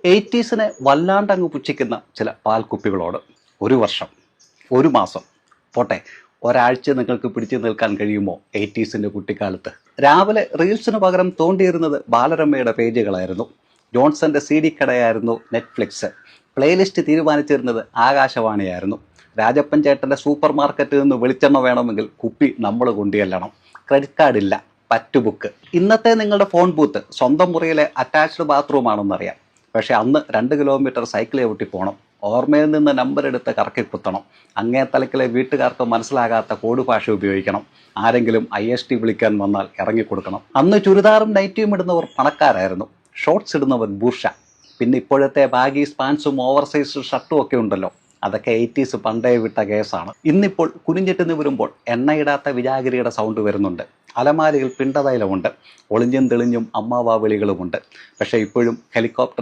എയ്റ്റീസിനെ വല്ലാണ്ടങ്ങ് പുച്ഛിക്കുന്ന ചില പാൽക്കുപ്പികളോട്. ഒരു വർഷം, ഒരു മാസം, പോട്ടെ ഒരാഴ്ച നിങ്ങൾക്ക് പിടിച്ചു നിൽക്കാൻ കഴിയുമോ എയ്റ്റീസിൻ്റെ കുട്ടിക്കാലത്ത്? രാവിലെ റീൽസിന് പകരം തോണ്ടിയിരുന്നത് ബാലരമയുടെ പേജുകളായിരുന്നു. ജോൺസന്റെ CD കടയായിരുന്നു നെറ്റ്ഫ്ലിക്സ്. പ്ലേലിസ്റ്റ് തീരുമാനിച്ചിരുന്നത് ആകാശവാണിയായിരുന്നു. രാജപ്പൻ ചേട്ടൻ്റെ സൂപ്പർ മാർക്കറ്റിൽ നിന്ന് വെളിച്ചെണ്ണ വേണമെങ്കിൽ കുപ്പി നമ്മൾ കൊണ്ടുചെല്ലണം. ക്രെഡിറ്റ് കാർഡില്ല, പറ്റുബുക്ക്. ഇന്നത്തെ നിങ്ങളുടെ ഫോൺ ബൂത്ത് സ്വന്തം മുറിയിലെ അറ്റാച്ച്ഡ് ബാത്റൂം ആണെന്നറിയാം. പക്ഷെ അന്ന് 2 കിലോമീറ്റർ സൈക്കിൾ ചവിട്ടി പോകണം. ഓർമ്മയിൽ നിന്ന് നമ്പർ എടുത്ത് കറക്കി കുത്തണം. അങ്ങേ തലക്കിലെ വീട്ടുകാർക്ക് മനസ്സിലാകാത്ത കോഡ് ഭാഷ ഉപയോഗിക്കണം. ആരെങ്കിലും IST വിളിക്കാൻ വന്നാൽ ഇറങ്ങിക്കൊടുക്കണം. അന്ന് ചുരിദാറും നൈറ്റിയും ഇടുന്നവർ പണക്കാരായിരുന്നു, ഷോർട്സ് ഇടുന്നവർ ബൂർഷ. പിന്നെ ഇപ്പോഴത്തെ ബാഗീസ് പാൻസും ഓവർസൈസ്ഡ് ഷർട്ടും ഒക്കെ ഉണ്ടല്ലോ, അതൊക്കെ 80s പണ്ടേ വിട്ട കേസാണ്. ഇന്നിപ്പോൾ കുനിഞ്ഞിട്ട് നിവരുമ്പോൾ എണ്ണയിടാത്ത വിജാഗിരിയുടെ സൗണ്ട് വരുന്നുണ്ട്. അലമാരിയിൽ പിണ്ടതൈലമുണ്ട്. ഒളിഞ്ഞും തെളിഞ്ഞും അമ്മാവാ വിളികളുമുണ്ട്. പക്ഷേ ഇപ്പോഴും ഹെലികോപ്റ്റർ